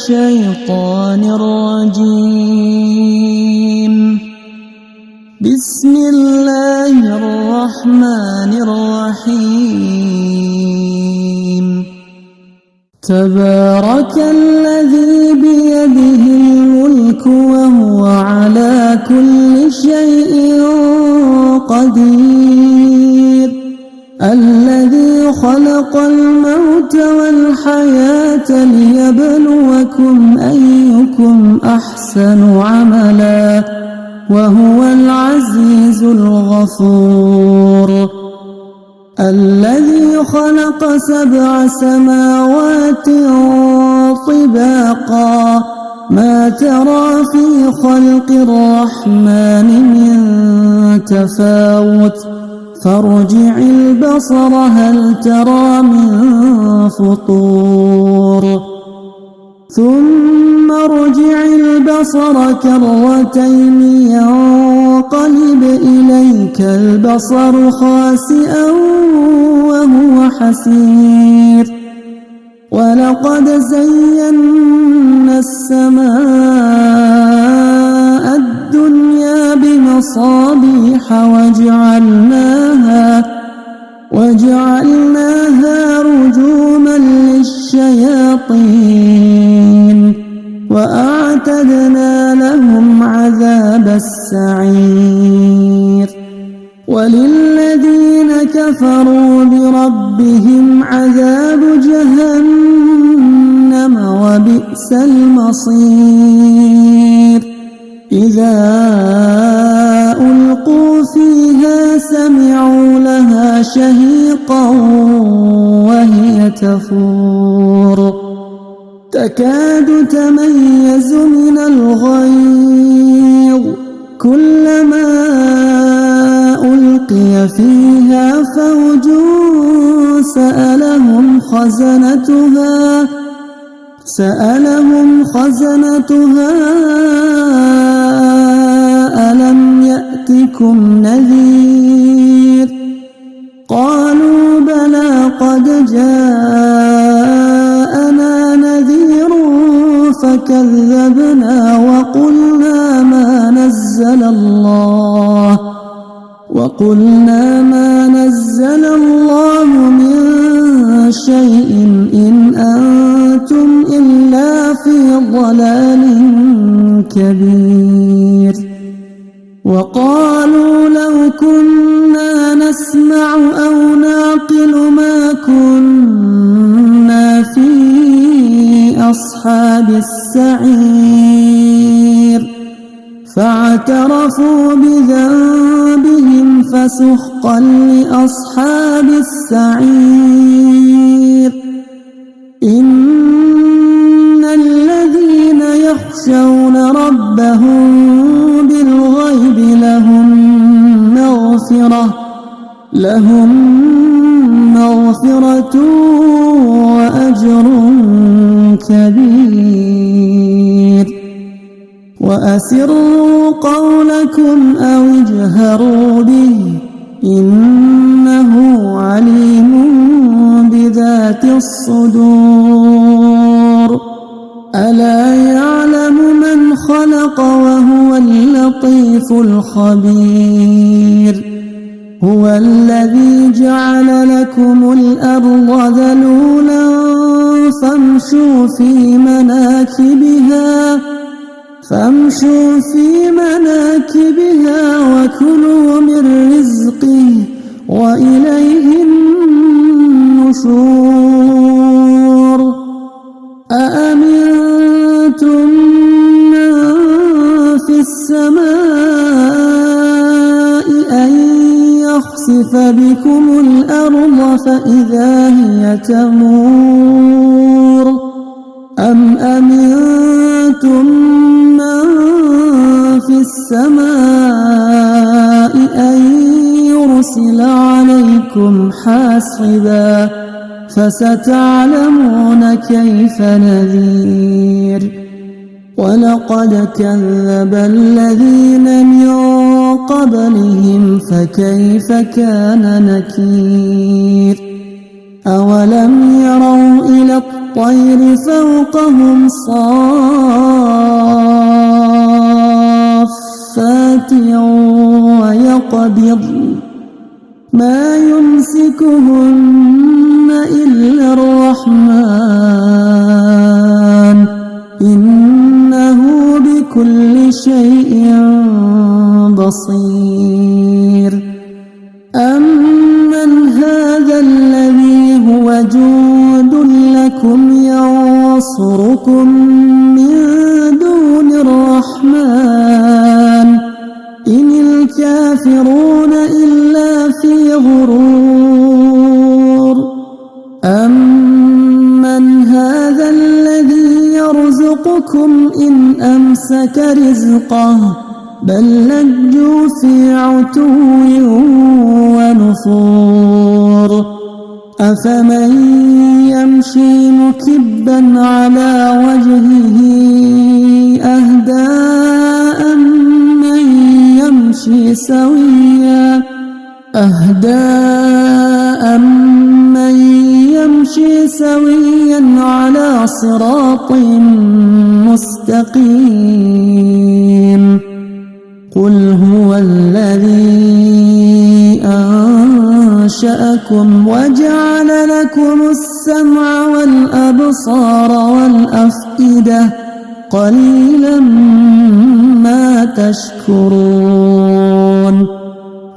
الشيطان الرجيم. بسم الله الرحمن الرحيم. تبارك الذي بيده الملك وهو على كل شيء قدير. الذي خلق الموت والحياة ليبلوكم أيكم أحسن عملا وهو العزيز الغفور. الذي خلق 7 سماوات طباقا ما ترى في خلق الرحمن من تفاوت فارجع البصر هل ترى من فطور ثم ارجع البصر كرتين ينقلب إليك البصر خاسئا وهو حسير. ولقد زينا السماء الدنيا بمصابيح وجعلناها رجوما للشياطين وأعتدنا لهم عذاب السعير. وللذين كفروا بربهم عذاب جهنم وبئس المصير. إذا ألقوا فيها سمعوا لها شهيقا وهي تفور تكاد تميز من الغيظ كلما ألقي فيها فوج سألهم خزنتها ألم يأتكم نذير قالوا بلى قد جاءنا نذير فكذبنا وقلنا ما نزل الله من شيء إن أنتم إلا في ضلال كبير. وقالوا لو كنا نسمع أو نعقل ما كنا في أصحاب السعير فاعترفوا بذنبهم فسحقا لأصحاب السعير. إن الذين يخشون ربهم بالغيب لهم مغفرة وأجر كبير. وأسروا قولكم أو اجهروا به إنه عليم بذات الصدور. ألا يعلم من خلق وهو اللطيف الخبير. هو الذي جعل لكم الأرض ذلولا فامشوا في مناكبها وكلوا من رزقه وإليه النشور. أأمنتم من في السماء أن يخسف بكم الأرض فإذا هي تمور أم أمنتم من في السماء أن يرسل عليكم حاصبا فستعلمون كيف نذير. ولقد كذب الذين من قبلهم فكيف كان نكير. أولم يروا إلى الطير فوقهم صافات ويقبضن ما يمسكهن إلا الرحمن إنه بكل شيء بصير أمن هذا الذي هو جند لكم ينصركم من دون الرحمن إن الكافرون إلا في غرور أمن هذا الذي يرزقكم إن أمسك رزقه بل لجوا في عتو ونفور أفمن يمشي مكبا على وجهه أهدى أمن يمشي سويا على صراط مستقيم قل هو الذي أنشأكم وجعل لكم السمع والأبصار والأفئدة قليلا ما تشكرون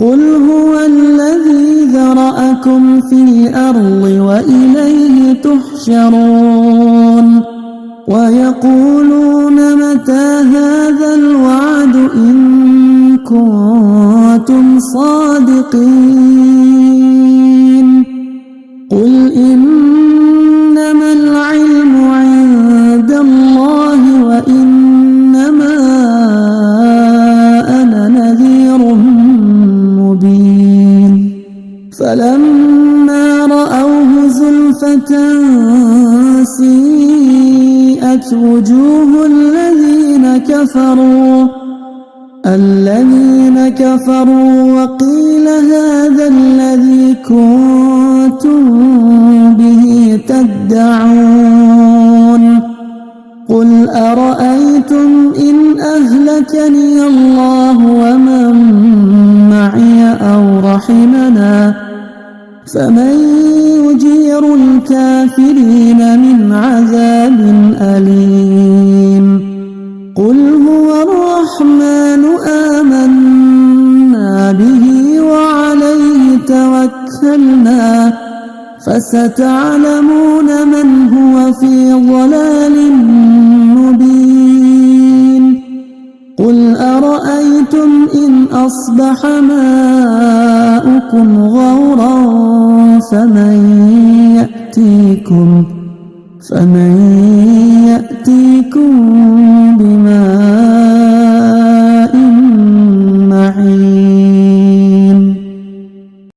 قل هو الذي ذرأكم في الأرض وإليه تحشرون ويقولون متى هذا الوعد إن كنتم صادقين قل إنما العلم عند الله وإنما أنا نذير مبين فلما رأوه زلفة سيئت وجوه الذين كفروا وقيل هذا الذي كنتم به تدعون قل أرأيتم إن أهلكني الله ومن معي أو رحمنا فمن يجير الكافرين من عذاب أليم قل هو الرحمن آمنا به وعليه توكلنا فستعلمون من هو في ضلال مبين قل أرأيتم إن أصبح ماؤكم غورا فمن